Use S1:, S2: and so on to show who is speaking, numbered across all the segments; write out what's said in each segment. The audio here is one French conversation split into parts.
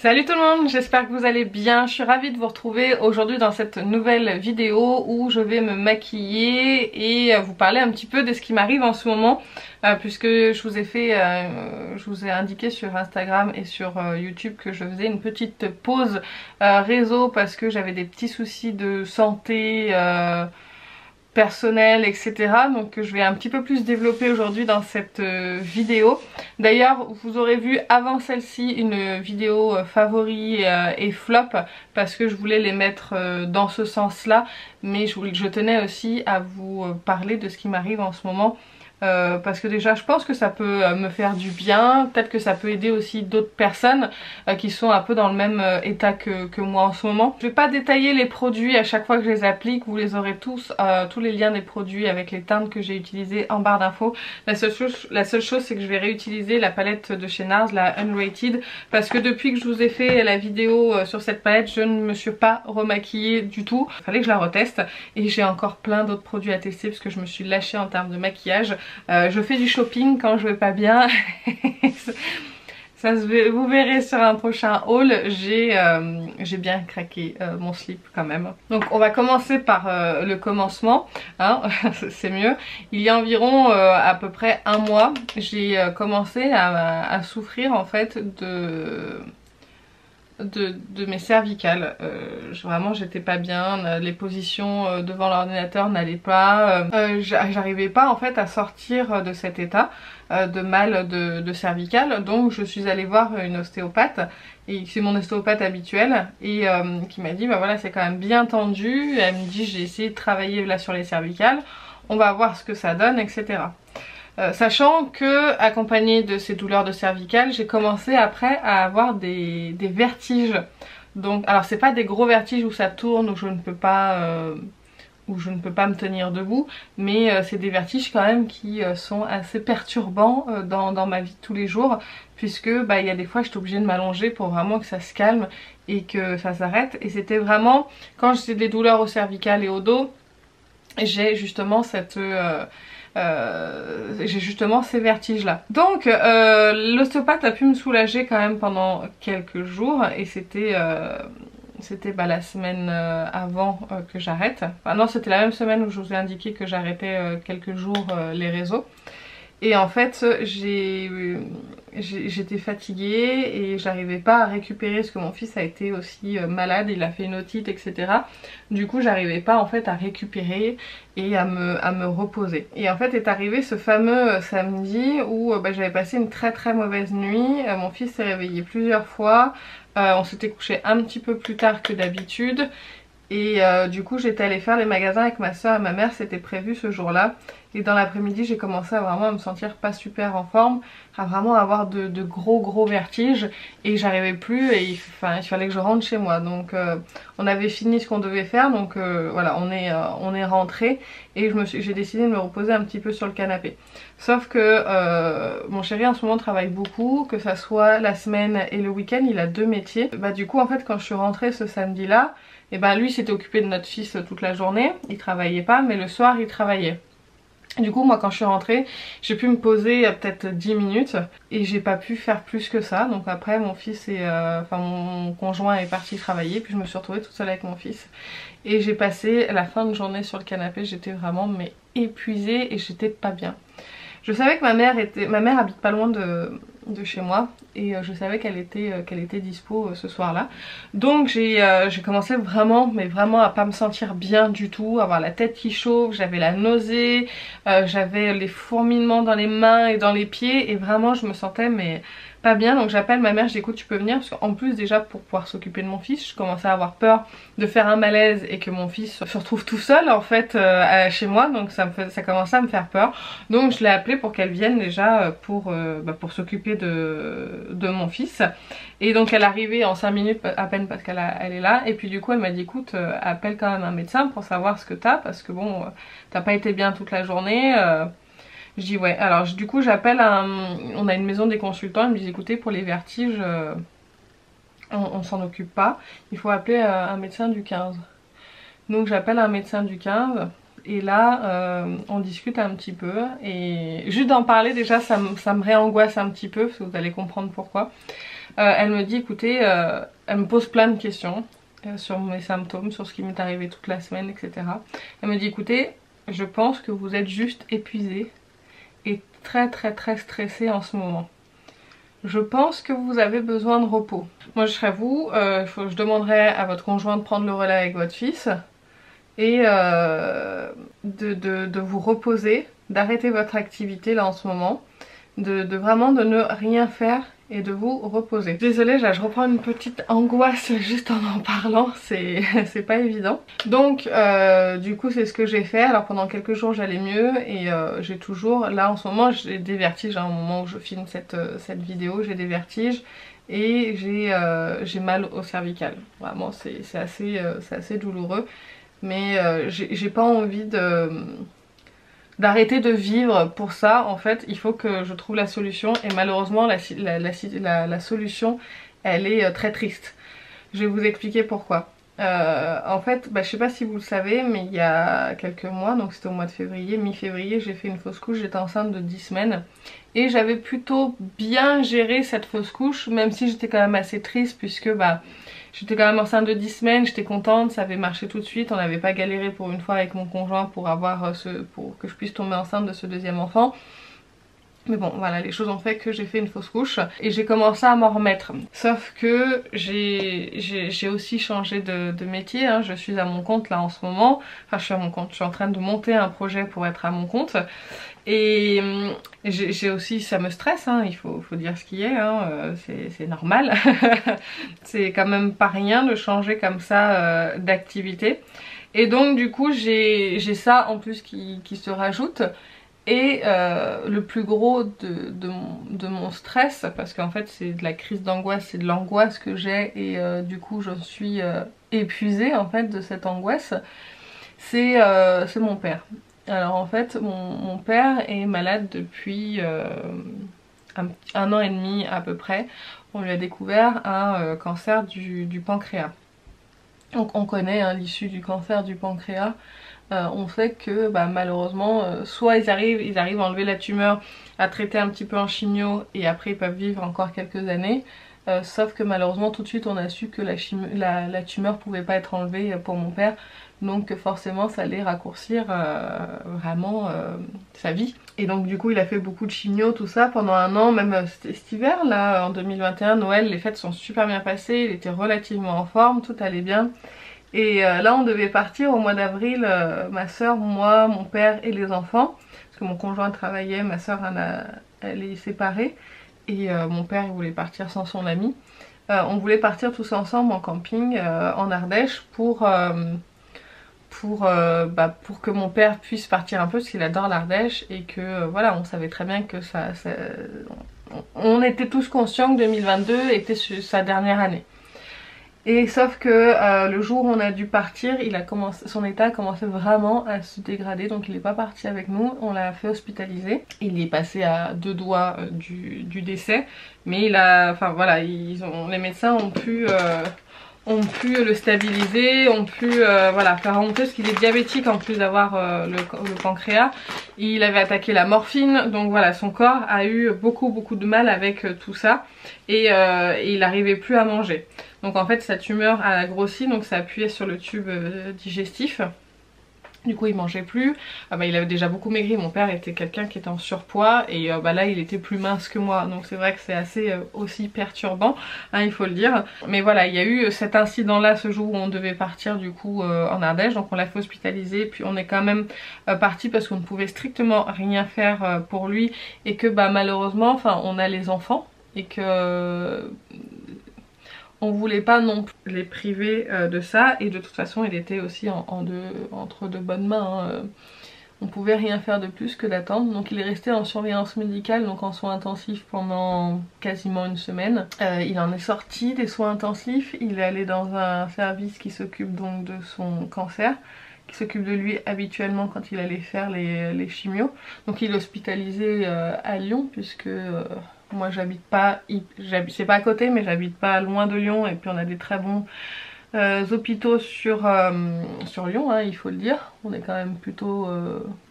S1: Salut tout le monde, j'espère que vous allez bien. Je suis ravie de vous retrouver aujourd'hui dans cette nouvelle vidéo où je vais me maquiller et vous parler un petit peu de ce qui m'arrive en ce moment, puisque je vous ai indiqué sur Instagram et sur YouTube que je faisais une petite pause réseau parce que j'avais des petits soucis de santé personnel, etc. Donc je vais un petit peu plus développer aujourd'hui dans cette vidéo. D'ailleurs vous aurez vu avant celle-ci une vidéo favori et flop parce que je voulais les mettre dans ce sens là, mais je tenais aussi à vous parler de ce qui m'arrive en ce moment. Parce que déjà je pense que ça peut me faire du bien, peut-être que ça peut aider aussi d'autres personnes qui sont un peu dans le même état que moi en ce moment. Je vais pas détailler les produits à chaque fois que je les applique, vous les aurez tous les liens des produits avec les teintes que j'ai utilisées en barre d'infos. La seule chose c'est que je vais réutiliser la palette de chez NARS, la Unrated, parce que depuis que je vous ai fait la vidéo sur cette palette je ne me suis pas remaquillée du tout. Il fallait que je la reteste et j'ai encore plein d'autres produits à tester parce que je me suis lâchée en termes de maquillage. Je fais du shopping quand je vais pas bien. Vous verrez sur un prochain haul. J'ai bien craqué mon slip quand même. Donc on va commencer par le commencement, hein, c'est mieux. Il y a environ à peu près un mois, j'ai commencé à souffrir en fait de mes cervicales. Vraiment j'étais pas bien, les positions devant l'ordinateur n'allaient pas, j'arrivais pas en fait à sortir de cet état de mal de cervicale. Donc je suis allée voir une ostéopathe, et c'est mon ostéopathe habituelle, et qui m'a dit bah voilà c'est quand même bien tendu. Elle me dit j'ai essayé de travailler là sur les cervicales, on va voir ce que ça donne, etc. Sachant que, accompagnée de ces douleurs de cervicales, j'ai commencé après à avoir des vertiges. Donc, alors c'est pas des gros vertiges où ça tourne, où je ne peux pas me tenir debout, mais c'est des vertiges quand même qui sont assez perturbants dans ma vie de tous les jours, puisque bah il y a des fois j'étais obligée de m'allonger pour vraiment que ça se calme et que ça s'arrête. Et c'était vraiment quand j'ai des douleurs au cervical et au dos, j'ai justement ces vertiges là. Donc l'ostéopathe a pu me soulager quand même pendant quelques jours, et c'était bah, la semaine avant que j'arrête. Enfin non, c'était la même semaine où je vous ai indiqué que j'arrêtais quelques jours les réseaux. Et en fait j'étais fatiguée et j'arrivais pas à récupérer parce que mon fils a été aussi malade, il a fait une otite, etc. Du coup j'arrivais pas en fait à récupérer et à me reposer. Et en fait est arrivé ce fameux samedi où bah, j'avais passé une très mauvaise nuit. Mon fils s'est réveillé plusieurs fois, on s'était couché un petit peu plus tard que d'habitude. Et du coup j'étais allée faire les magasins avec ma soeur et ma mère, c'était prévu ce jour-là. Et dans l'après-midi j'ai commencé à vraiment me sentir pas super en forme, à vraiment avoir de gros vertiges, et j'arrivais plus, et il fallait que je rentre chez moi. Donc on avait fini ce qu'on devait faire, donc voilà, on est rentré, et j'ai décidé de me reposer un petit peu sur le canapé. Sauf que mon chéri en ce moment travaille beaucoup, que ça soit la semaine et le week-end, il a deux métiers. Bah du coup en fait quand je suis rentrée ce samedi là, et ben lui s'était occupé de notre fils toute la journée, il travaillait pas, mais le soir il travaillait. Du coup moi quand je suis rentrée j'ai pu me poser peut-être 10 minutes et j'ai pas pu faire plus que ça. Donc après mon fils mon conjoint est parti travailler, puis je me suis retrouvée toute seule avec mon fils et j'ai passé la fin de journée sur le canapé. J'étais vraiment mais épuisée et j'étais pas bien. Je savais que ma mère habite pas loin de chez moi, et je savais qu'elle était dispo ce soir-là. Donc j'ai commencé vraiment à pas me sentir bien du tout, avoir la tête qui chauffe, j'avais la nausée, j'avais les fourmillements dans les mains et dans les pieds, et vraiment je me sentais mais pas bien. Donc j'appelle ma mère, je dis écoute tu peux venir, parce qu'en plus déjà pour pouvoir s'occuper de mon fils, je commençais à avoir peur de faire un malaise et que mon fils se retrouve tout seul en fait chez moi, donc ça commençait à me faire peur. Donc je l'ai appelée pour qu'elle vienne déjà pour s'occuper de mon fils. Et donc elle est arrivée en 5 minutes à peine parce qu'elle est là, et puis du coup elle m'a dit écoute appelle quand même un médecin pour savoir ce que t'as, parce que bon t'as pas été bien toute la journée. Je dis ouais. Alors du coup j'appelle on a une maison des consultants, ils me disent écoutez pour les vertiges on s'en occupe pas, il faut appeler un médecin du 15. Donc j'appelle un médecin du 15 et là on discute un petit peu, et juste d'en parler déjà ça me réangoisse un petit peu, parce que vous allez comprendre pourquoi. Elle me dit écoutez, elle me pose plein de questions sur mes symptômes, sur ce qui m'est arrivé toute la semaine, etc. Elle me dit écoutez, je pense que vous êtes juste épuisé et très stressé en ce moment. Je pense que vous avez besoin de repos. Moi je serais vous, je demanderais à votre conjoint de prendre le relais avec votre fils et de vous reposer, d'arrêter votre activité là en ce moment, vraiment de ne rien faire et de vous reposer. Désolée, là je reprends une petite angoisse juste en parlant, c'est pas évident. Donc du coup c'est ce que j'ai fait. Alors pendant quelques jours j'allais mieux et j'ai toujours, là en ce moment j'ai des vertiges, hein, au moment où je filme cette vidéo j'ai des vertiges et j'ai mal au cervical. Vraiment c'est assez douloureux, mais j'ai pas envie d'arrêter de vivre pour ça. En fait il faut que je trouve la solution et malheureusement la solution elle est très triste. Je vais vous expliquer pourquoi. En fait, je sais pas si vous le savez, mais il y a quelques mois, donc c'était au mois de février, mi-février, j'ai fait une fausse couche, j'étais enceinte de 10 semaines. Et j'avais plutôt bien géré cette fausse couche, même si j'étais quand même assez triste puisque j'étais quand même enceinte de 10 semaines, j'étais contente, ça avait marché tout de suite, on n'avait pas galéré pour une fois avec mon conjoint pour pour que je puisse tomber enceinte de ce deuxième enfant. Mais bon voilà, les choses ont fait que j'ai fait une fausse couche et j'ai commencé à m'en remettre. Sauf que j'ai aussi changé de métier, hein. Je suis à mon compte là en ce moment. Enfin je suis à mon compte, je suis en train de monter un projet pour être à mon compte. Et j'ai aussi, ça me stresse, hein, il faut dire ce qui est, hein, c'est normal. C'est quand même pas rien de changer comme ça d'activité. Et donc du coup j'ai ça en plus qui se rajoute. Et le plus gros de mon stress, parce qu'en fait c'est de la crise d'angoisse, c'est de l'angoisse que j'ai et du coup je suis épuisée en fait de cette angoisse, c'est mon père. Alors en fait mon père est malade depuis un an et demi à peu près. On lui a découvert un cancer du pancréas. Donc on connaît hein, l'issue du cancer du pancréas. On sait que malheureusement soit ils arrivent à enlever la tumeur, à traiter un petit peu en chimio et après ils peuvent vivre encore quelques années, sauf que malheureusement tout de suite on a su que la tumeur pouvait pas être enlevée pour mon père, donc forcément ça allait raccourcir vraiment sa vie. Et donc du coup il a fait beaucoup de chimio, tout ça pendant un an, même cet hiver là en 2021, Noël, les fêtes sont super bien passées, il était relativement en forme, tout allait bien. Et là on devait partir au mois d'avril, ma soeur, moi, mon père et les enfants, parce que mon conjoint travaillait, ma soeur elle est séparée et mon père il voulait partir sans son ami. On voulait partir tous ensemble en camping en Ardèche pour que mon père puisse partir un peu parce qu'il adore l'Ardèche et que voilà, on savait très bien que on était tous conscients que 2022 était sa dernière année. Et sauf que le jour où on a dû partir, son état a commencé vraiment à se dégrader, donc il n'est pas parti avec nous, on l'a fait hospitaliser. Il est passé à 2 doigts du décès, mais les médecins ont pu le stabiliser, ont pu faire remonter parce qu'il est diabétique en plus d'avoir le pancréas. Il avait attaqué la morphine, donc voilà, son corps a eu beaucoup de mal avec tout ça et il n'arrivait plus à manger. Donc en fait sa tumeur a grossi, donc ça appuyait sur le tube digestif. Du coup il mangeait plus, il avait déjà beaucoup maigri, mon père était quelqu'un qui était en surpoids et là il était plus mince que moi, donc c'est vrai que c'est assez aussi perturbant, hein, il faut le dire. Mais voilà, il y a eu cet incident là ce jour où on devait partir du coup en Ardèche, donc on l'a fait hospitaliser, puis on est quand même parti parce qu'on ne pouvait strictement rien faire pour lui et que malheureusement on a les enfants et que on voulait pas non plus les priver de ça et de toute façon il était aussi entre de bonnes mains, hein. On pouvait rien faire de plus que d'attendre, donc il est resté en surveillance médicale, donc en soins intensifs pendant quasiment une semaine. Il en est sorti des soins intensifs, il est allé dans un service qui s'occupe donc de son cancer, qui s'occupe de lui habituellement quand il allait faire les chimios. Donc il est hospitalisé à Lyon puisque moi j'habite pas, c'est pas à côté mais j'habite pas loin de Lyon et puis on a des très bons hôpitaux sur Lyon, hein, il faut le dire. On est quand même plutôt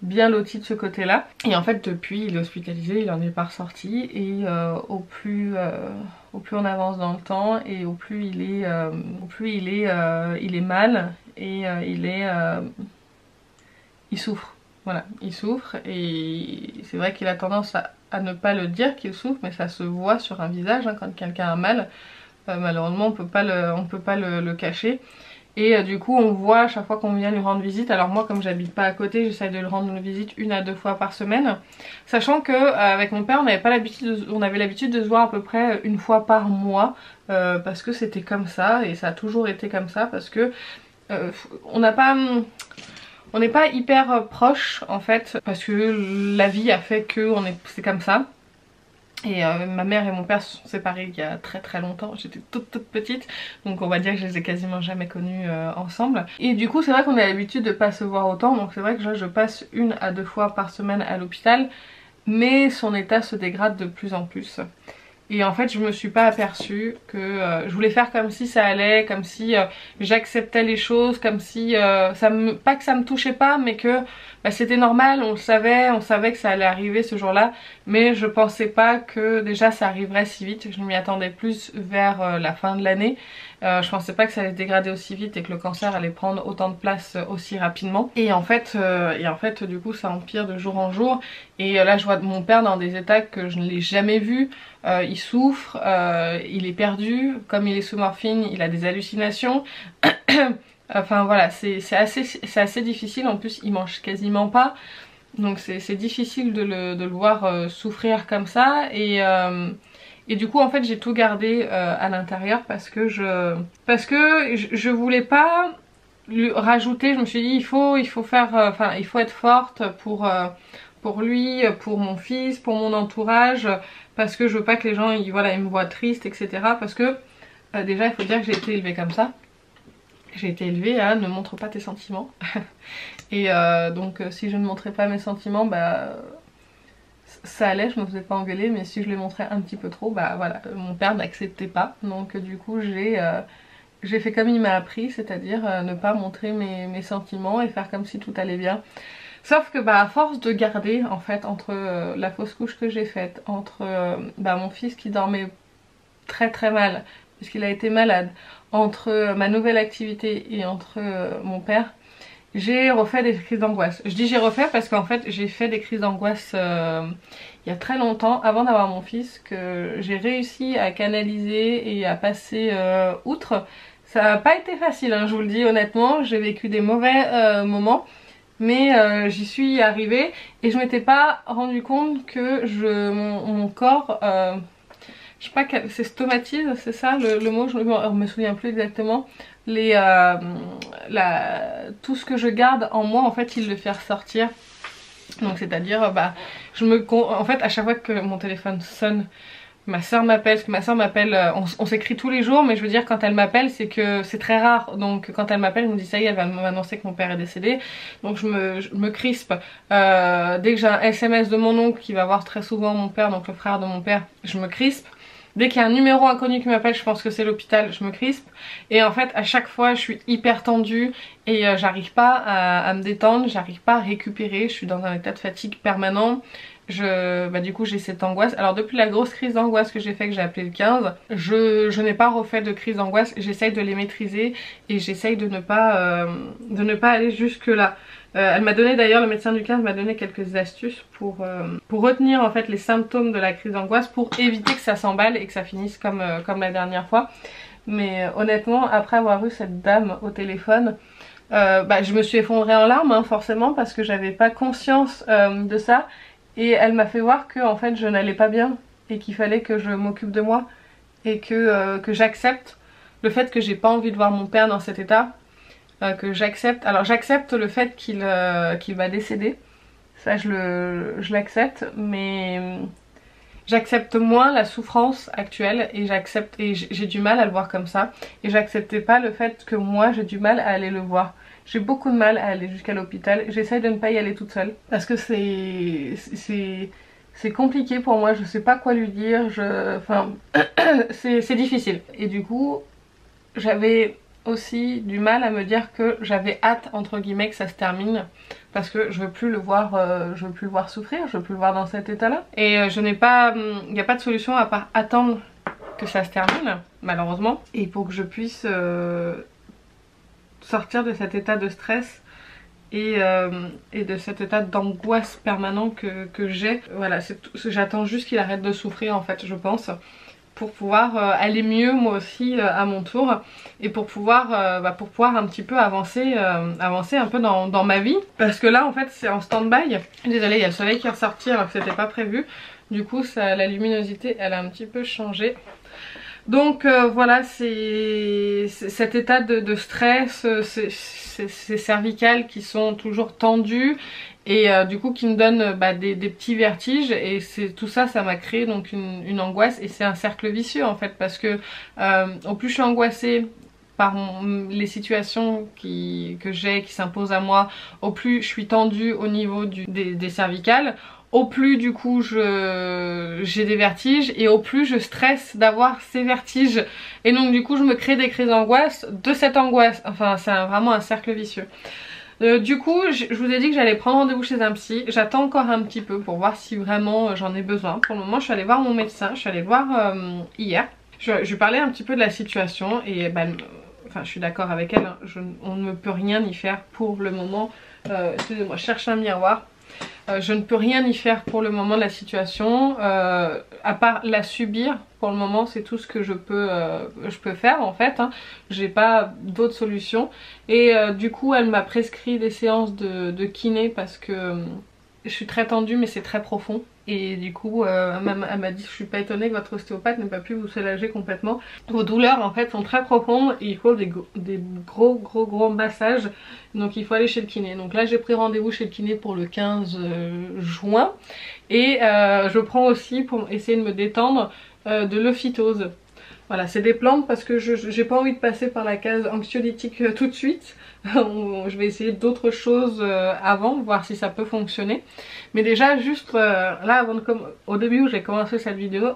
S1: bien lotis de ce côté-là. Et en fait depuis il est hospitalisé, il en est pas ressorti et au plus on avance dans le temps et au plus il est mal et il souffre. Voilà, il souffre et c'est vrai qu'il a tendance à ne pas le dire qu'il souffre, mais ça se voit sur un visage hein, quand quelqu'un a mal. Malheureusement on peut pas le cacher. Et du coup on voit à chaque fois qu'on vient lui rendre visite. Alors moi comme j'habite pas à côté, j'essaie de lui rendre visite 1 à 2 fois par semaine. Sachant que avec mon père on avait l'habitude de se voir à peu près 1 fois par mois. Parce que c'était comme ça et ça a toujours été comme ça. Parce que on n'est pas hyper proches en fait. Parce que la vie a fait que c'est comme ça. Et ma mère et mon père se sont séparés il y a très longtemps, j'étais toute petite, donc on va dire que je les ai quasiment jamais connus ensemble. Et du coup c'est vrai qu'on a l'habitude de pas se voir autant, donc c'est vrai que là je passe 1 à 2 fois par semaine à l'hôpital, mais son état se dégrade de plus en plus. Et en fait je me suis pas aperçue que je voulais faire comme si ça allait, comme si j'acceptais les choses, comme si pas que ça me touchait pas, mais que bah, c'était normal, on savait que ça allait arriver ce jour-là, mais je pensais pas que déjà ça arriverait si vite. Je m'y attendais plus vers la fin de l'année. Je pensais pas que ça allait se dégrader aussi vite et que le cancer allait prendre autant de place aussi rapidement. Et en fait du coup ça empire de jour en jour. Et là je vois mon père dans des états que je ne l'ai jamais vu. Il souffre, il est perdu, comme il est sous morphine, il a des hallucinations. Enfin voilà, c'est assez difficile, en plus il mange quasiment pas. Donc c'est difficile de le voir souffrir comme ça. Et du coup en fait j'ai tout gardé à l'intérieur parce que je voulais pas lui rajouter. Je me suis dit il faut faire, il faut être forte pour lui, pour mon fils, pour mon entourage, parce que je veux pas que les gens ils me voient triste, etc. Parce que déjà il faut dire que j'ai été élevée comme ça. J'ai été élevée à ne montre pas tes sentiments. Et donc si je ne montrais pas mes sentiments, bah ça allait, je me faisais pas engueuler, mais si je les montrais un petit peu trop, bah voilà, mon père n'acceptait pas. Donc du coup j'ai fait comme il m'a appris, c'est-à-dire ne pas montrer mes sentiments et faire comme si tout allait bien. Sauf que bah à force de garder en fait entre la fausse couche que j'ai faite, entre mon fils qui dormait très mal puisqu'il a été malade, entre ma nouvelle activité et entre mon père, j'ai refait des crises d'angoisse. Je dis j'ai refait parce qu'en fait j'ai fait des crises d'angoisse il y a très longtemps avant d'avoir mon fils, que j'ai réussi à canaliser et à passer outre. Ça n'a pas été facile hein, je vous le dis honnêtement, j'ai vécu des mauvais moments. Mais j'y suis arrivée et je m'étais pas rendu compte que mon corps, je sais pas, c'est stomatise, c'est ça le mot, je me souviens plus exactement. Tout ce que je garde en moi en fait il le fait ressortir. Donc c'est à dire en fait à chaque fois que mon téléphone sonne, ma soeur m'appelle, parce que ma soeur m'appelle, on s'écrit tous les jours, mais je veux dire quand elle m'appelle c'est que c'est très rare. Donc quand elle m'appelle, elle me dit ça y est, elle va m'annoncer que mon père est décédé. Donc je me crispe. Dès que j'ai un SMS de mon oncle qui va voir très souvent mon père, donc le frère de mon père, je me crispe. Dès qu'il y a un numéro inconnu qui m'appelle, je pense que c'est l'hôpital, je me crispe. Et en fait à chaque fois je suis hyper tendue et j'arrive pas à me détendre, j'arrive pas à récupérer, je suis dans un état de fatigue permanent. Du coup j'ai cette angoisse. Alors depuis la grosse crise d'angoisse que j'ai fait, que j'ai appelé le 15, je n'ai pas refait de crise d'angoisse. J'essaye de les maîtriser et j'essaye de ne pas aller jusque là. Elle m'a donné d'ailleurs, le médecin du 15 m'a donné quelques astuces pour retenir en fait les symptômes de la crise d'angoisse, pour éviter que ça s'emballe et que ça finisse comme la dernière fois. Mais honnêtement après avoir eu cette dame au téléphone, je me suis effondrée en larmes hein, forcément, parce que j'avais pas conscience de ça. Et elle m'a fait voir que en fait je n'allais pas bien et qu'il fallait que je m'occupe de moi et que j'accepte le fait que j'ai pas envie de voir mon père dans cet état, que j'accepte. Alors j'accepte le fait qu'il va décéder, ça je l'accepte, mais j'accepte moins la souffrance actuelle et j'ai du mal à le voir comme ça. Et j'acceptais pas le fait que moi j'ai du mal à aller le voir. J'ai beaucoup de mal à aller jusqu'à l'hôpital. J'essaye de ne pas y aller toute seule parce que c'est compliqué pour moi. Je sais pas quoi lui dire. C'est difficile. Et du coup, j'avais aussi du mal à me dire que j'avais hâte entre guillemets que ça se termine, parce que je veux plus le voir souffrir, je veux plus le voir dans cet état là, et je n'ai pas, il n'y a pas de solution à part attendre que ça se termine malheureusement, et pour que je puisse sortir de cet état de stress et de cet état d'angoisse permanent que j'ai. Voilà, j'attends juste qu'il arrête de souffrir en fait, je pense, pour pouvoir aller mieux moi aussi à mon tour, et pour pouvoir un petit peu avancer un peu dans ma vie, parce que là en fait c'est en stand-by. Désolée, il y a le soleil qui est ressorti alors que c'était pas prévu, du coup la luminosité elle a un petit peu changé. Donc voilà, c'est cet état de stress, ces cervicales qui sont toujours tendues, et du coup qui me donne des petits vertiges, et tout ça, ça m'a créé donc une angoisse, et c'est un cercle vicieux en fait, parce que au plus je suis angoissée par les situations que j'ai, qui s'imposent à moi, au plus je suis tendue au niveau des cervicales, au plus du coup j'ai des vertiges, et au plus je stresse d'avoir ces vertiges, et donc du coup je me crée des crises d'angoisse de cette angoisse. Enfin c'est vraiment un cercle vicieux. Du coup je vous ai dit que j'allais prendre rendez-vous chez un psy. J'attends encore un petit peu pour voir si vraiment j'en ai besoin. Pour le moment je suis allée voir mon médecin, je suis allée le voir hier. Je lui parlais un petit peu de la situation, et enfin je suis d'accord avec elle, hein. On ne peut rien y faire pour le moment. Excusez-moi, je cherche un miroir. Je ne peux rien y faire pour le moment de la situation, à part la subir. Pour le moment c'est tout ce que je peux faire en fait, hein. J'ai pas d'autre solution, et du coup elle m'a prescrit des séances de kiné, parce que je suis très tendue mais c'est très profond, et du coup elle m'a dit: je suis pas étonnée que votre ostéopathe n'ait pas pu vous soulager complètement. Vos douleurs en fait sont très profondes, et il faut des gros massages, donc il faut aller chez le kiné. Donc là j'ai pris rendez-vous chez le kiné pour le 15 juin, et je prends aussi, pour essayer de me détendre, de l'ophytose. Voilà, c'est des plantes, parce que j'ai pas envie de passer par la case anxiolytique tout de suite. Je vais essayer d'autres choses avant, voir si ça peut fonctionner. Mais déjà juste là, au début où j'ai commencé cette vidéo,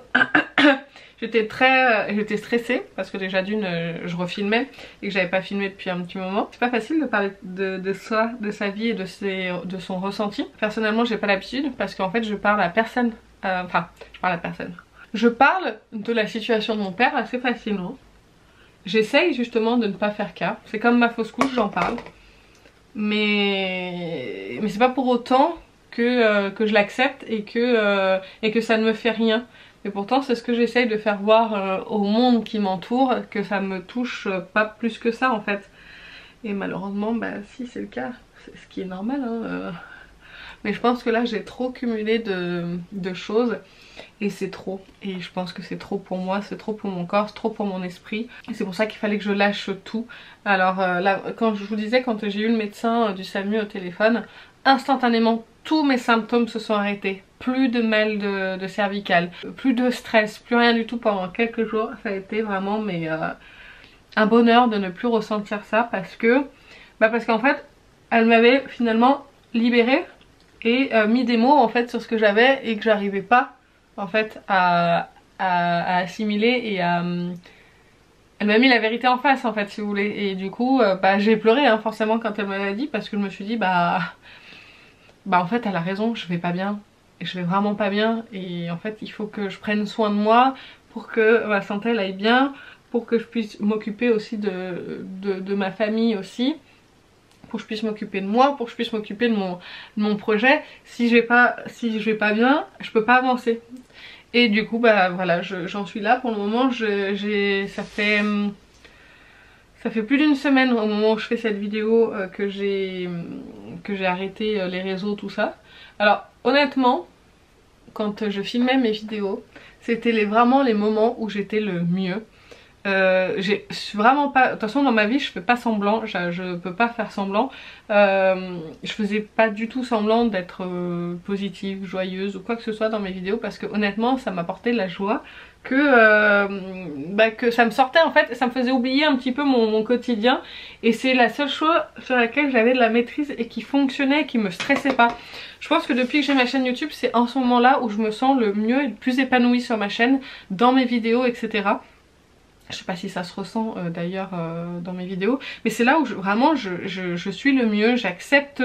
S1: j'étais stressée, parce que déjà d'une je refilmais et que j'avais pas filmé depuis un petit moment. C'est pas facile de parler de soi, de sa vie et de son ressenti. Personnellement j'ai pas l'habitude, parce qu'en fait je parle à personne, je parle de la situation de mon père assez facilement. J'essaye justement de ne pas faire cas. C'est comme ma fausse couche, j'en parle. Mais c'est pas pour autant que je l'accepte, et que ça ne me fait rien. Mais pourtant c'est ce que j'essaye de faire voir au monde qui m'entoure, que ça me touche pas plus que ça en fait. Et malheureusement si c'est le cas, c'est ce qui est normal, hein. Mais je pense que là j'ai trop cumulé de choses, et c'est trop, et je pense que c'est trop pour moi, c'est trop pour mon corps, c'est trop pour mon esprit, et c'est pour ça qu'il fallait que je lâche tout. Alors là, quand je vous disais, quand j'ai eu le médecin du SAMU au téléphone, instantanément tous mes symptômes se sont arrêtés. Plus de mal de cervicale, plus de stress, plus rien du tout pendant quelques jours. Ça a été vraiment un bonheur de ne plus ressentir ça, parce qu'en fait elle m'avait finalement libérée, et mis des mots en fait sur ce que j'avais, et que j'arrivais pas en fait à assimiler, et elle m'a mis la vérité en face en fait, si vous voulez. Et du coup j'ai pleuré hein, forcément quand elle me l'a dit, parce que je me suis dit en fait elle a raison, je vais pas bien, et je vais vraiment pas bien, et en fait il faut que je prenne soin de moi pour que ma santé elle aille bien, pour que je puisse m'occuper aussi de ma famille aussi, pour que je puisse m'occuper de moi, pour que je puisse m'occuper de mon projet. Si je vais pas bien, je peux pas avancer. Et du coup voilà, j'en suis là pour le moment. Ça fait plus d'une semaine au moment où je fais cette vidéo que j'ai arrêté les réseaux, tout ça. Alors honnêtement, quand je filmais mes vidéos, c'était vraiment les moments où j'étais le mieux. J'ai vraiment pas, de toute façon dans ma vie je fais pas semblant, je peux pas faire semblant, je faisais pas du tout semblant d'être positive, joyeuse ou quoi que ce soit dans mes vidéos, parce que honnêtement ça m'apportait de la joie, que ça me sortait en fait, ça me faisait oublier un petit peu mon quotidien, et c'est la seule chose sur laquelle j'avais de la maîtrise et qui fonctionnait, qui me stressait pas. Je pense que depuis que j'ai ma chaîne YouTube, c'est en ce moment là où je me sens le mieux et le plus épanouie sur ma chaîne, dans mes vidéos, etc. Je sais pas si ça se ressent d'ailleurs dans mes vidéos, mais c'est là où vraiment je suis le mieux, j'accepte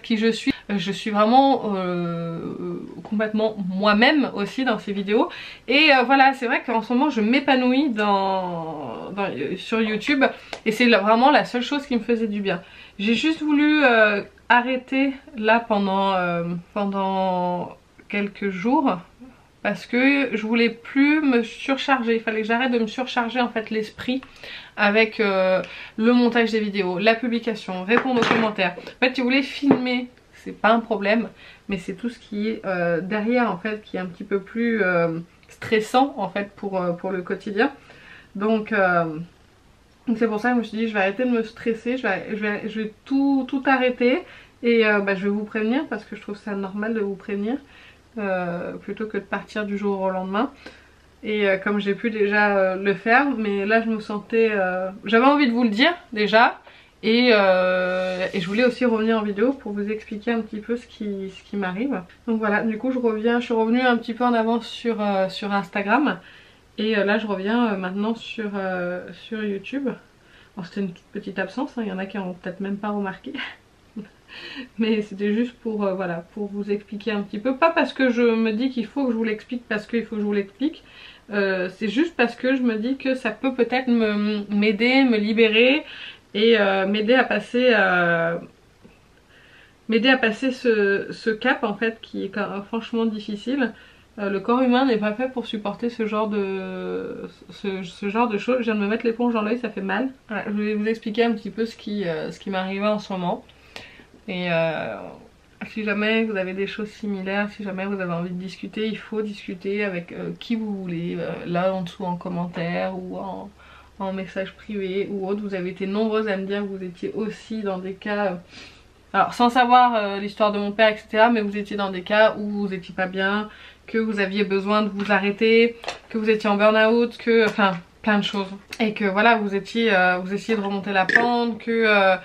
S1: qui je suis. Je suis vraiment complètement moi-même aussi dans ces vidéos. Et voilà, c'est vrai qu'en ce moment je m'épanouis sur YouTube. Et c'est vraiment la seule chose qui me faisait du bien. J'ai juste voulu arrêter là pendant quelques jours. Parce que je voulais plus me surcharger, il fallait que j'arrête de me surcharger en fait l'esprit avec le montage des vidéos, la publication, répondre aux commentaires. En fait, si vous voulez filmer, c'est pas un problème, mais c'est tout ce qui est derrière en fait qui est un petit peu plus stressant en fait pour le quotidien. Donc c'est pour ça que je me suis dit je vais arrêter de me stresser, je vais tout arrêter et je vais vous prévenir parce que je trouve ça normal de vous prévenir. Plutôt que de partir du jour au lendemain. Et comme j'ai pu déjà le faire, mais là je me sentais... j'avais envie de vous le dire déjà. Et je voulais aussi revenir en vidéo pour vous expliquer un petit peu ce qui m'arrive. Donc voilà, du coup je suis revenue un petit peu en avance sur Instagram. Et là je reviens maintenant sur YouTube. Alors c'était une toute petite absence, hein. Il y en a qui n'ont peut-être même pas remarqué. Mais c'était juste pour, voilà, pour vous expliquer un petit peu. Pas parce que je me dis qu'il faut que je vous l'explique parce qu'il faut que je vous l'explique. C'est juste parce que je me dis que ça peut peut-être m'aider, me libérer et m'aider à passer ce cap en fait qui est franchement difficile. Le corps humain n'est pas fait pour supporter ce genre de choses. Je viens de me mettre l'éponge dans l'œil, ça fait mal. Voilà, je vais vous expliquer un petit peu ce qui m'arrive en ce moment. Et si jamais vous avez des choses similaires, si jamais vous avez envie de discuter, il faut discuter avec qui vous voulez, là en dessous en commentaire ou en message privé ou autre. Vous avez été nombreuses à me dire que vous étiez aussi dans des cas, alors sans savoir l'histoire de mon père etc, mais vous étiez dans des cas où vous étiez pas bien, que vous aviez besoin de vous arrêter, que vous étiez en burn-out, que, enfin plein de choses. Et que voilà, vous essayez de remonter la pente, que...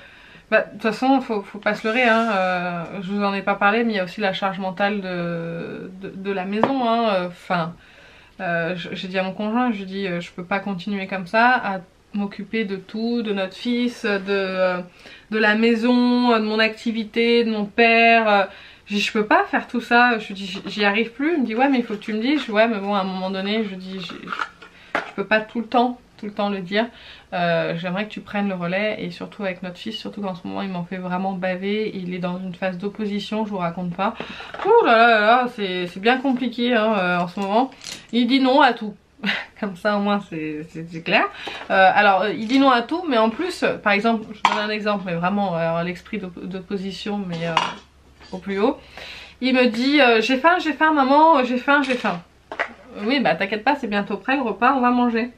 S1: de toute façon, faut pas se leurrer, hein. Je vous en ai pas parlé, mais il y a aussi la charge mentale de la maison, hein. Enfin, j'ai dit à mon conjoint, je lui ai dit je peux pas continuer comme ça, à m'occuper de tout, de notre fils, de la maison, de mon activité, de mon père. Je peux pas faire tout ça, je lui dis j'y arrive plus. Il me dit ouais mais il faut que tu me dises. Ouais mais bon à un moment donné je dis je peux pas tout le temps le dire. J'aimerais que tu prennes le relais et surtout avec notre fils, surtout qu'en ce moment il m'en fait vraiment baver, il est dans une phase d'opposition, je vous raconte pas. Ouh là là là, c'est bien compliqué hein, en ce moment. Il dit non à tout. Comme ça au moins c'est clair. Alors il dit non à tout mais en plus par exemple, je donne un exemple mais vraiment l'esprit d'opposition mais au plus haut. Il me dit j'ai faim maman, j'ai faim. Oui bah t'inquiète pas, c'est bientôt prêt le repas, on va manger.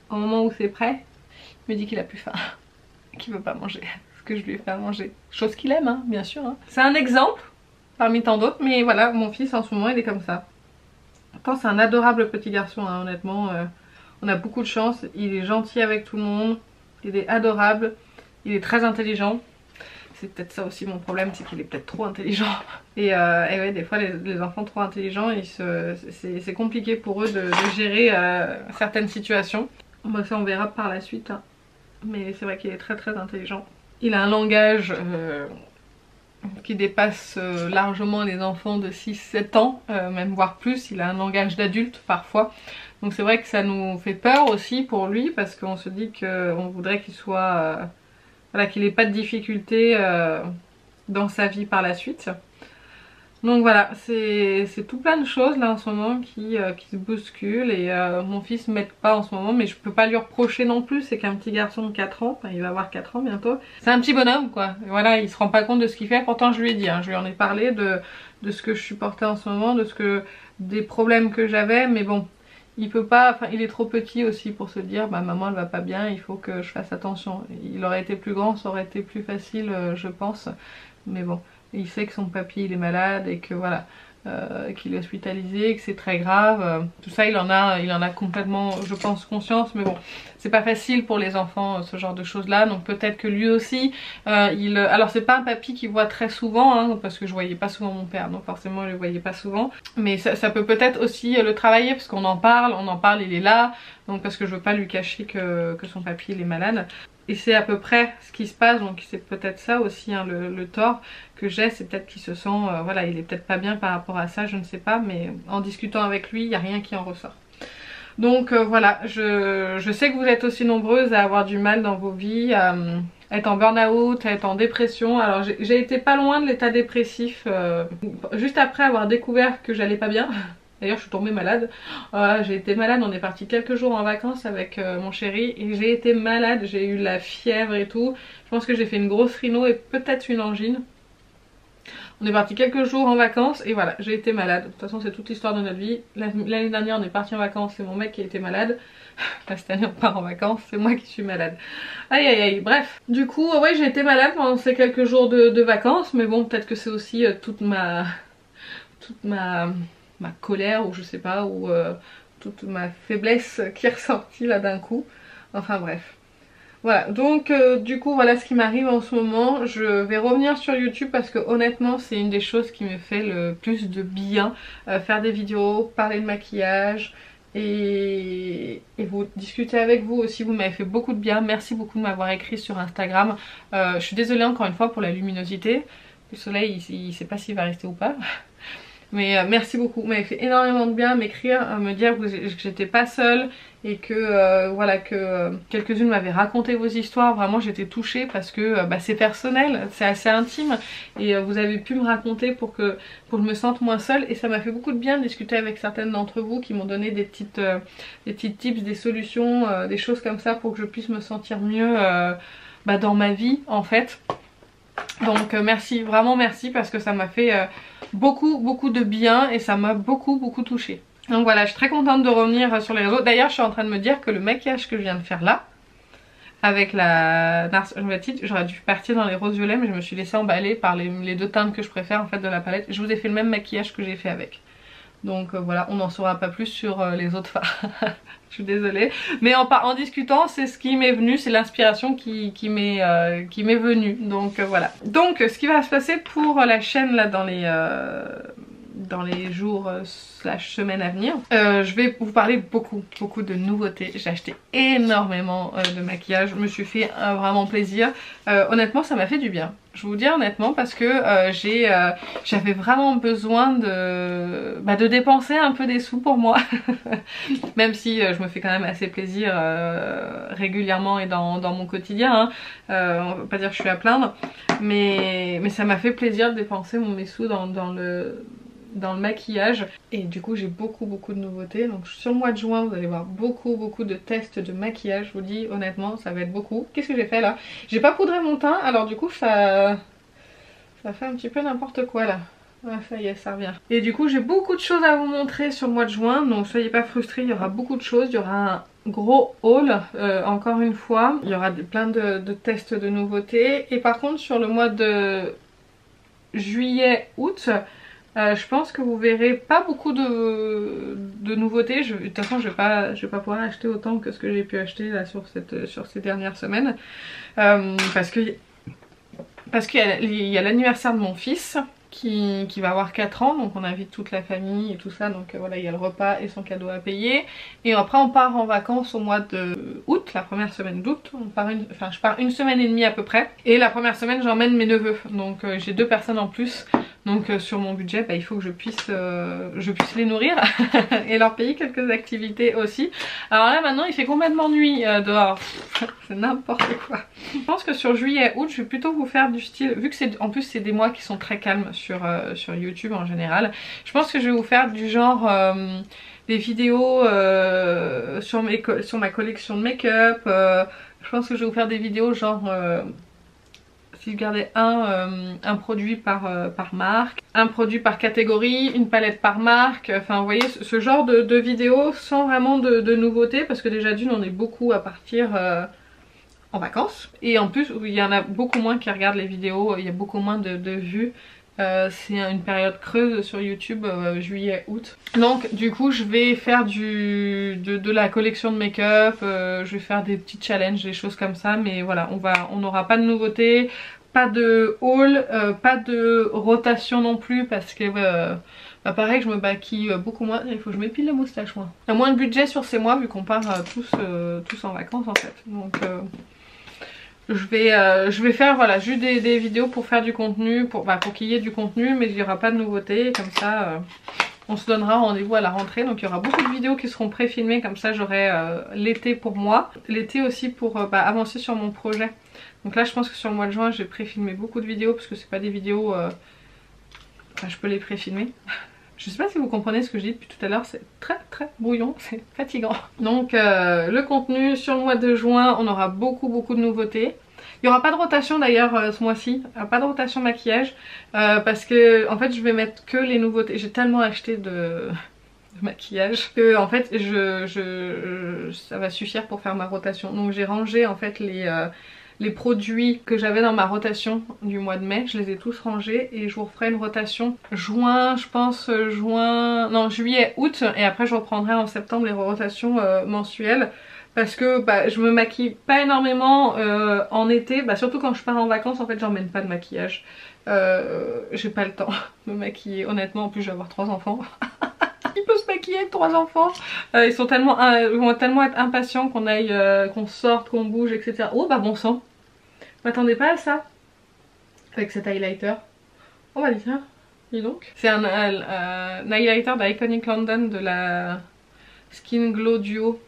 S1: Au moment où c'est prêt, il me dit qu'il a plus faim, qu'il veut pas manger ce que je lui ai fait à manger. Chose qu'il aime, hein, bien sûr. Hein. C'est un exemple parmi tant d'autres, mais voilà, mon fils en ce moment il est comme ça. Pourtant c'est un adorable petit garçon, hein, honnêtement. On a beaucoup de chance, il est gentil avec tout le monde, il est adorable, il est très intelligent. C'est peut-être ça aussi mon problème, c'est qu'il est peut-être trop intelligent. Et ouais, des fois les enfants trop intelligents, c'est compliqué pour eux de gérer certaines situations. Bon, ça on verra par la suite, hein. Mais c'est vrai qu'il est très très intelligent. Il a un langage qui dépasse largement les enfants de 6-7 ans, même voire plus. Il a un langage d'adulte parfois. Donc c'est vrai que ça nous fait peur aussi pour lui parce qu'on se dit qu'on voudrait qu'il soit... voilà, qu'il n'ait pas de difficultés dans sa vie par la suite. Donc voilà, c'est tout plein de choses là en ce moment qui se bousculent et mon fils m'aide pas en ce moment mais je peux pas lui reprocher non plus, c'est qu'un petit garçon de 4 ans, enfin il va avoir 4 ans bientôt. C'est un petit bonhomme quoi, et voilà, il se rend pas compte de ce qu'il fait, pourtant je lui ai dit, hein, je lui en ai parlé de ce que je supportais en ce moment, des problèmes que j'avais, mais bon, il peut pas, enfin il est trop petit aussi pour se dire bah maman elle va pas bien, il faut que je fasse attention. Il aurait été plus grand, ça aurait été plus facile je pense, mais bon. Il sait que son papy il est malade et que voilà. qu'il est hospitalisé, que c'est très grave. Tout ça il en a complètement, je pense, conscience, mais bon, c'est pas facile pour les enfants ce genre de choses là, donc peut-être que lui aussi alors c'est pas un papy qui voit très souvent, hein, parce que je voyais pas souvent mon père, donc forcément je le voyais pas souvent, mais ça peut peut-être aussi le travailler, parce qu'on en parle, il est là, donc parce que je veux pas lui cacher que son papy il est malade. Et c'est à peu près ce qui se passe, donc c'est peut-être ça aussi, hein, le tort que j'ai, c'est peut-être qu'il se sent, voilà, il est peut-être pas bien par rapport à ça, je ne sais pas, mais en discutant avec lui, il n'y a rien qui en ressort. Donc voilà, je sais que vous êtes aussi nombreuses à avoir du mal dans vos vies, à être en burn-out, à être en dépression. Alors j'ai été pas loin de l'état dépressif, juste après avoir découvert que j'allais pas bien. D'ailleurs je suis tombée malade, j'ai été malade, on est parti quelques jours en vacances avec mon chéri et j'ai été malade, j'ai eu la fièvre et tout. Je pense que j'ai fait une grosse rhino et peut-être une angine. On est parti quelques jours en vacances et voilà, j'ai été malade. De toute façon c'est toute l'histoire de notre vie. L'année dernière on est parti en vacances, c'est mon mec qui a été malade. Là, cette année on part en vacances, c'est moi qui suis malade. Aïe aïe aïe, bref. Du coup ouais, j'ai été malade pendant ces quelques jours de vacances, mais bon, peut-être que c'est aussi toute ma colère, ou je sais pas, ou toute ma faiblesse qui est ressortie là d'un coup. Enfin bref. Voilà, donc du coup voilà ce qui m'arrive en ce moment. Je vais revenir sur YouTube parce que honnêtement c'est une des choses qui me fait le plus de bien. Faire des vidéos, parler de maquillage et vous discuter avec vous aussi. Vous m'avez fait beaucoup de bien. Merci beaucoup de m'avoir écrit sur Instagram. Je suis désolée encore une fois pour la luminosité. Le soleil il sait pas s'il va rester ou pas. Mais merci beaucoup, vous m'avez fait énormément de bien, m'écrire, me dire que j'étais pas seule et que voilà, que quelques-unes m'avaient raconté vos histoires. Vraiment j'étais touchée parce que c'est personnel, c'est assez intime et vous avez pu me raconter pour que je me sente moins seule, et ça m'a fait beaucoup de bien de discuter avec certaines d'entre vous qui m'ont donné des petites tips, des solutions, des choses comme ça pour que je puisse me sentir mieux dans ma vie en fait. Donc merci, vraiment merci, parce que ça m'a fait beaucoup de bien et ça m'a beaucoup touchée. Donc voilà, je suis très contente de revenir sur les réseaux. D'ailleurs je suis en train de me dire que le maquillage que je viens de faire là, avec la Nars Hochweight, j'aurais dû partir dans les roses violets, mais je me suis laissée emballer par les deux teintes que je préfère en fait de la palette. Je vous ai fait le même maquillage que j'ai fait avec. Donc voilà, on n'en saura pas plus sur les autres fards. Je suis désolée. Mais en discutant, c'est ce qui m'est venu, c'est l'inspiration qui m'est venue. Donc voilà. Donc ce qui va se passer pour la chaîne là dans les jours slash semaines à venir, je vais vous parler beaucoup de nouveautés. J'ai acheté énormément de maquillage, je me suis fait vraiment plaisir. Honnêtement ça m'a fait du bien, je vous dis honnêtement, parce que j'avais vraiment besoin de dépenser un peu des sous pour moi. Même si je me fais quand même assez plaisir régulièrement et dans mon quotidien, hein. On va pas dire que je suis à plaindre, mais ça m'a fait plaisir de dépenser mes sous dans le maquillage. Et du coup j'ai beaucoup de nouveautés. Donc sur le mois de juin vous allez voir beaucoup de tests de maquillage. Je vous dis honnêtement ça va être beaucoup. Qu'est-ce que j'ai fait là? J'ai pas poudré mon teint, alors du coup ça fait un petit peu n'importe quoi là. Ah, ça y est, ça revient. Et du coup j'ai beaucoup de choses à vous montrer sur le mois de juin, donc soyez pas frustrés, il y aura beaucoup de choses. Il y aura un gros haul encore une fois. Il y aura plein de tests de nouveautés. Et par contre sur le mois de juillet, août, je pense que vous verrez pas beaucoup de nouveautés. De toute façon je vais pas pouvoir acheter autant que ce que j'ai pu acheter là sur ces dernières semaines, parce qu'il y a l'anniversaire de mon fils qui va avoir 4 ans, donc on invite toute la famille et tout ça, donc voilà, il y a le repas et son cadeau à payer. Et après on part en vacances au mois de août, la première semaine d'août. Je pars une semaine et demie à peu près, et la première semaine j'emmène mes neveux, donc j'ai 2 personnes en plus. Donc sur mon budget il faut que je puisse les nourrir et leur payer quelques activités aussi. Alors là maintenant il fait complètement nuit dehors, c'est n'importe quoi. Je pense que sur juillet août je vais plutôt vous faire du style, vu que en plus c'est des mois qui sont très calmes sur YouTube en général. Je pense que je vais vous faire du genre des vidéos sur ma collection de make-up. Je pense que je vais vous faire des vidéos genre si je gardais un produit par marque, un produit par catégorie, une palette par marque, enfin vous voyez ce genre de vidéos sans vraiment de nouveautés, parce que déjà d'une on est beaucoup à partir en vacances, et en plus il y en a beaucoup moins qui regardent les vidéos, il y a beaucoup moins de vues C'est une période creuse sur YouTube, juillet-août. Donc du coup je vais faire de la collection de make-up, je vais faire des petits challenges, des choses comme ça. Mais voilà, on n'aura pas de nouveautés, pas de haul, pas de rotation non plus parce que bah pareil, je me maquille beaucoup moins. Il faut que je m'épile la moustache moi. Il y a moins de budget sur ces mois vu qu'on part tous en vacances en fait. Donc je vais faire voilà juste des vidéos pour faire du contenu, pour qu'il y ait du contenu, mais il n'y aura pas de nouveautés. Comme ça on se donnera rendez-vous à la rentrée. Donc il y aura beaucoup de vidéos qui seront pré-filmées, comme ça j'aurai l'été pour moi. L'été aussi pour avancer sur mon projet. Donc là je pense que sur le mois de juin j'ai pré-filmé beaucoup de vidéos parce que c'est pas des vidéos... Enfin je peux les pré-filmer. Je sais pas si vous comprenez ce que je dis depuis tout à l'heure, c'est très brouillon, c'est fatigant. Donc le contenu sur le mois de juin, on aura beaucoup de nouveautés. Il n'y aura pas de rotation d'ailleurs ce mois-ci, pas de rotation maquillage, parce que en fait je vais mettre que les nouveautés. J'ai tellement acheté de maquillage que en fait ça va suffire pour faire ma rotation. Donc j'ai rangé en fait les produits que j'avais dans ma rotation du mois de mai, je les ai tous rangés et je vous referai une rotation juin, je pense juillet, août, et après je reprendrai en septembre les rotations mensuelles parce que je me maquille pas énormément en été, surtout quand je pars en vacances en fait j'emmène pas de maquillage, j'ai pas le temps de me maquiller honnêtement. En plus je vais avoir 3 enfants. Qui peut se maquiller avec 3 enfants? Ils vont tellement être impatients qu'on aille, qu'on sorte, qu'on bouge, etc. Oh bah bon sang, m'attendez pas à ça avec cet highlighter. On va dire, dis donc. C'est un highlighter d'Iconic London de la Skin Glow Duo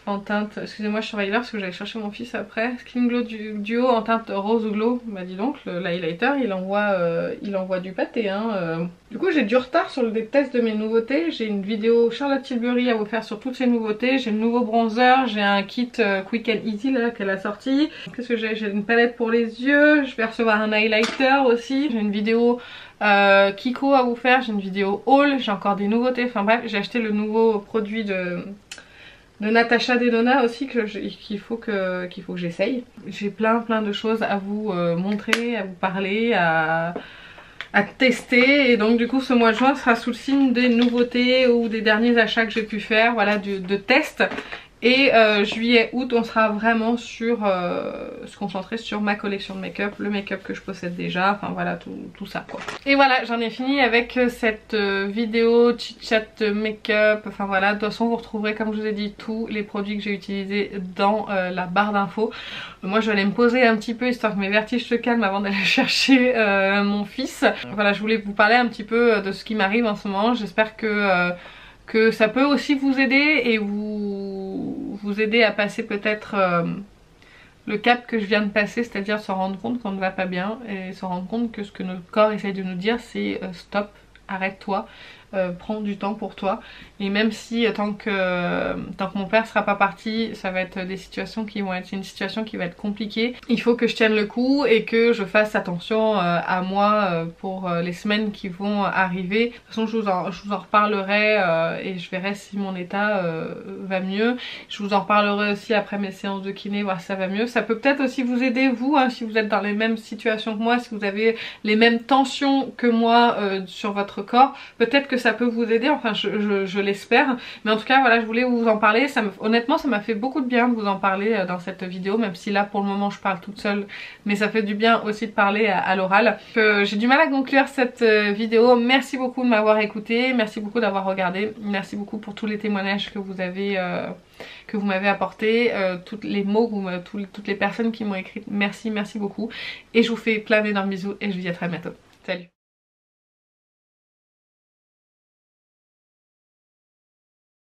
S1: en teinte, excusez-moi je suis surveilleur parce que j'allais chercher mon fils après. Skin Glow Duo en teinte rose glow. Bah dis donc, l'highlighter il envoie du pâté hein. Du coup j'ai du retard sur le test de mes nouveautés. J'ai une vidéo Charlotte Tilbury à vous faire sur toutes ces nouveautés. J'ai le nouveau bronzer, j'ai un kit Quick and Easy là qu'elle a sorti. Qu'est-ce que j'ai une palette pour les yeux, je vais recevoir un highlighter aussi. J'ai une vidéo Kiko à vous faire, j'ai une vidéo haul, j'ai encore des nouveautés. Enfin bref, j'ai acheté le nouveau produit de Natasha Denona aussi qu'il faut que j'essaye. J'ai plein de choses à vous montrer, à vous parler, à tester. Et donc du coup ce mois de juin sera sous le signe des nouveautés ou des derniers achats que j'ai pu faire, voilà, de tests. Et juillet, août, on sera vraiment sur se concentrer sur ma collection de make-up, le make-up que je possède déjà, enfin voilà tout ça quoi. Et voilà, j'en ai fini avec cette vidéo chit-chat make-up, enfin voilà. De toute façon vous retrouverez comme je vous ai dit tous les produits que j'ai utilisés dans la barre d'infos. Moi je vais aller me poser un petit peu histoire que mes vertiges se calment avant d'aller chercher mon fils. Voilà, je voulais vous parler un petit peu de ce qui m'arrive en ce moment. J'espère que ça peut aussi vous aider et vous aider à passer peut-être le cap que je viens de passer, c'est-à-dire se rendre compte qu'on ne va pas bien et se rendre compte que ce que notre corps essaye de nous dire c'est stop, arrête-toi, prends du temps pour toi. Et même si tant que mon père sera pas parti, ça va être des situations qui vont être une situation qui va être compliquée. Il faut que je tienne le coup et que je fasse attention à moi pour les semaines qui vont arriver. De toute façon je vous en reparlerai et je verrai si mon état va mieux. Je vous en reparlerai aussi après mes séances de kiné, voir si ça va mieux. Ça peut peut-être aussi vous aider vous hein, si vous êtes dans les mêmes situations que moi, si vous avez les mêmes tensions que moi sur votre corps. Peut-être que ça peut vous aider, enfin je l'espère. Mais en tout cas voilà, je voulais vous en parler. Honnêtement ça m'a fait beaucoup de bien de vous en parler dans cette vidéo, même si là pour le moment je parle toute seule, mais ça fait du bien aussi de parler à l'oral. J'ai du mal à conclure cette vidéo. Merci beaucoup de m'avoir écouté, merci beaucoup d'avoir regardé, merci beaucoup pour tous les témoignages que vous avez que vous m'avez apporté, tous les mots, toutes les personnes qui m'ont écrit, merci beaucoup. Et je vous fais plein d'énormes bisous et je vous dis à très bientôt. Salut!